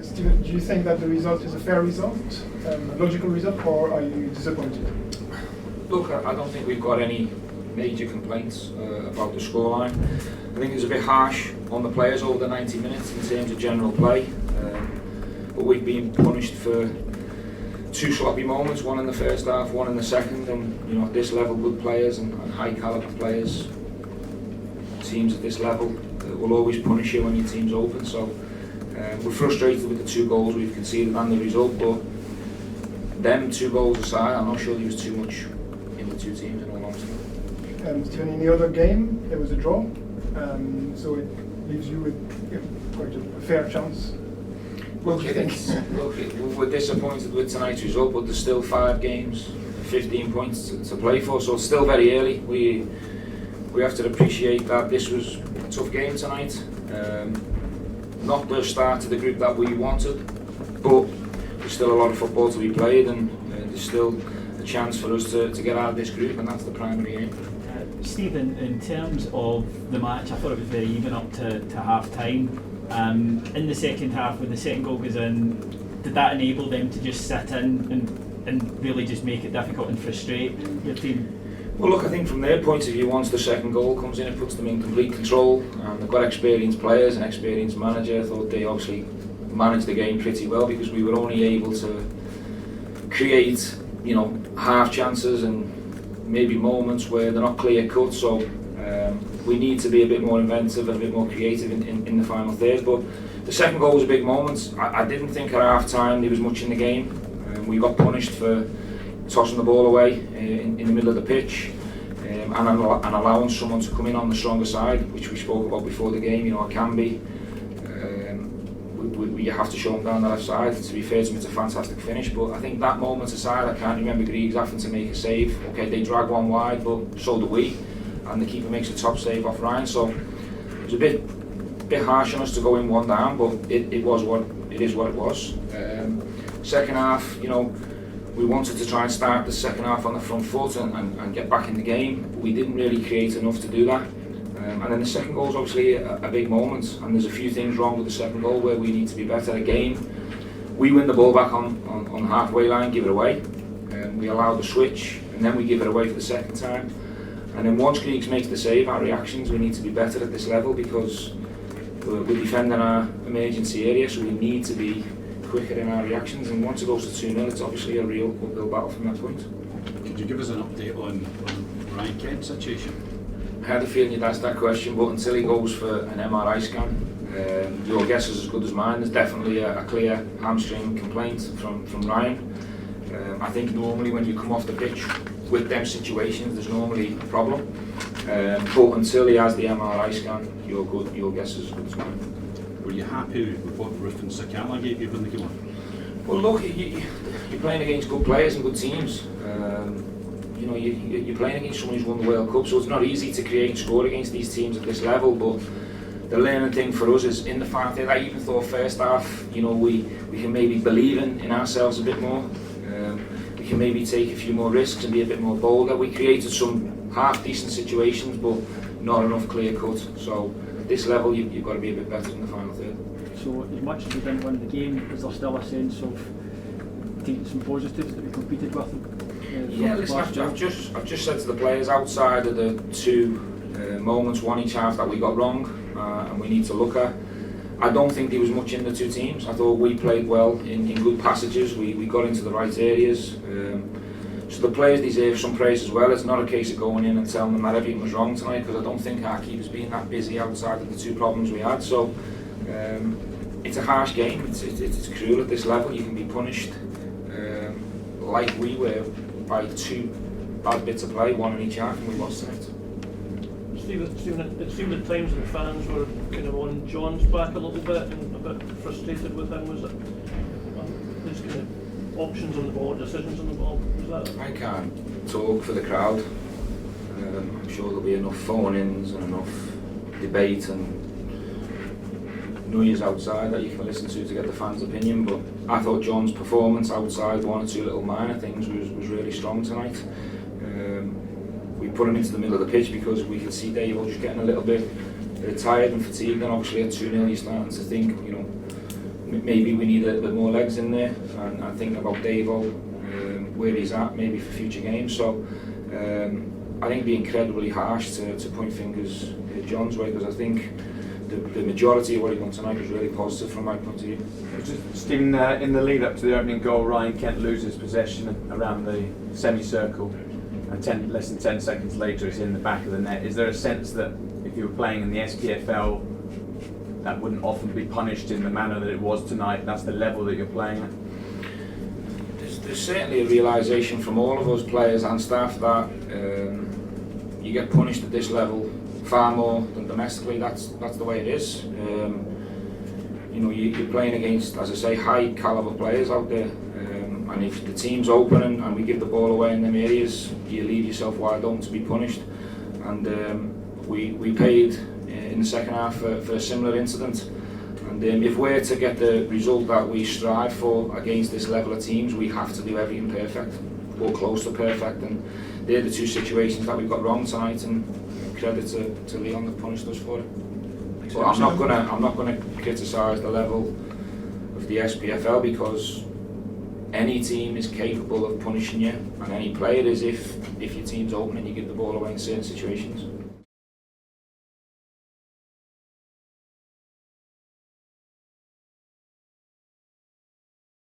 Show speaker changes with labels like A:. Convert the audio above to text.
A: Stephen, do you think that the result is a fair result, a logical result, or are you disappointed?
B: Look, I don't think we've got any major complaints about the scoreline. I think it was a bit harsh on the players over the 90 minutes in terms of general play, but we've been punished for two sloppy moments, one in the first half, one in the second, and at this level, good players and high calibre players, teams at this level will always punish you when your team's open. So we're frustrated with the 2 goals we've conceded and the result, but them 2 goals aside, I'm not sure there was too much in the 2 teams in all honesty.
A: Stephen, in the other game, there was a draw, so it leaves you with quite a fair chance.
B: Look, we're disappointed with tonight's result, but there's still 5 games, 15 points to play for, so it's still very early. We have to appreciate that this was a tough game tonight. Not the start to the group that we wanted, but there's still a lot of football to be played, and there's still a chance for us to get out of this group, and that's the primary aim.
C: Stephen, in terms of the match, I thought it was very even up to half time. In the second half, when the second goal goes in, did that enable them to just sit in and really just make it difficult and frustrate your team?
B: Well, look, I think from their point of view, once the second goal comes in, it puts them in complete control. They've got experienced players, an experienced manager. I thought they obviously managed the game pretty well because we were only able to create, half chances and maybe moments where they're not clear cut. So we need to be a bit more inventive and a bit more creative in the final third. But the second goal was a big moment. I didn't think at half time there was much in the game. We got punished for tossing the ball away in the middle of the pitch and allowing someone to come in on the stronger side, which we spoke about before the game. It can be. You have to show them down the left side. To be fair to him, it's a fantastic finish, but I think that moment aside, I can't remember Griggs having to make a save. Okay, they drag one wide, but so do we, and the keeper makes a top save off Ryan. So it was a bit harsh on us to go in 1 down, but it is what it was. Second half, we wanted to try and start the second half on the front foot and get back in the game. We didn't really create enough to do that. And then the second goal is obviously a big moment, and there's a few things wrong with the second goal where we need to be better. Again, we win the ball back on the halfway line, give it away. We allow the switch, and then we give it away for the second time. And then once Griggs makes the save, our reactions, we need to be better at this level because we're defending our emergency area, so we need to be quicker in our reactions. And once it goes to 2-0, it's obviously a real uphill battle from that point.
D: Could you give us an update on Ryan Kent's situation?
B: I had a feeling you'd ask that question, but until he goes for an MRI scan, your guess is as good as mine. There's definitely a clear hamstring complaint from Ryan. I think normally when you come off the pitch with them situations, there's normally a problem. But until he has the MRI scan, your guess is as good as mine.
D: Were you happy with what Roof and Sakala gave you when they came on?
B: Well, look, you're playing against good players and good teams. You're playing against someone who's won the World Cup, so it's not easy to create and score against these teams at this level. But the learning thing for us is in the final third. I even thought first half, we can maybe believe in ourselves a bit more. We can maybe take a few more risks and be a bit more bolder. We created some half decent situations, but not enough clear cut. So at this level, you've got to be a bit better in the final third.
C: So as much as we didn't win the game, is there still a sense of taking some positives that we competed with?
B: Yeah, listen, I've just said to the players, outside of the 2 moments, one each half, that we got wrong and we need to look at, I don't think there was much in the 2 teams. I thought we played well in good passages, we got into the right areas. So the players deserve some praise as well. It's not a case of going in and telling them that everything was wrong tonight, because I don't think our keeper's been that busy outside of the 2 problems we had. So it's a harsh game, it's cruel at this level. You can be punished like we were by 2 bad bits of play, 1 in each half, and we lost tonight.
E: Stephen, it seemed at times that the fans were kind of on John's back a little bit and a bit frustrated with him. Was it his kind of options on the ball, decisions on the ball? Was that?
B: I can't talk for the crowd. I'm sure there'll be enough phone-ins and enough debate and noise outside that you can listen to get the fans' opinion, but I thought John's performance outside, 1 or 2 little minor things, was really strong tonight. We put him into the middle of the pitch because we could see Dave was just getting a little bit tired and fatigued, and obviously at 2-0 you're starting to think, maybe we need a little bit more legs in there, and I'm thinking about Davo, where he's at, maybe for future games. So I think it'd be incredibly harsh to point fingers at John's way, because I think the majority of what he done tonight was really positive from my point of view.
F: Stephen, in the lead up to the opening goal, Ryan Kent loses possession around the semicircle, and less than 10 seconds later it's in the back of the net. Is there a sense that if you were playing in the SPFL, that wouldn't often be punished in the manner that it was tonight? That's the level that you're playing at?
B: There's certainly a realisation from all of us players and staff that you get punished at this level far more than domestically. That's the way it is. You know, you're playing against, as I say, high calibre players out there, and if the team's open and we give the ball away in them areas, you leave yourself wide open to be punished. And we paid in the second half for a similar incident. And if we're to get the result that we strive for against this level of teams, we have to do everything perfect, or close to perfect. And they're the two situations that we've got wrong tonight, and credit to Lyon that punished us for it. But I'm not gonna criticise the level of the SPFL, because any team is capable of punishing you, and any player is if your team's open and you give the ball away in certain situations.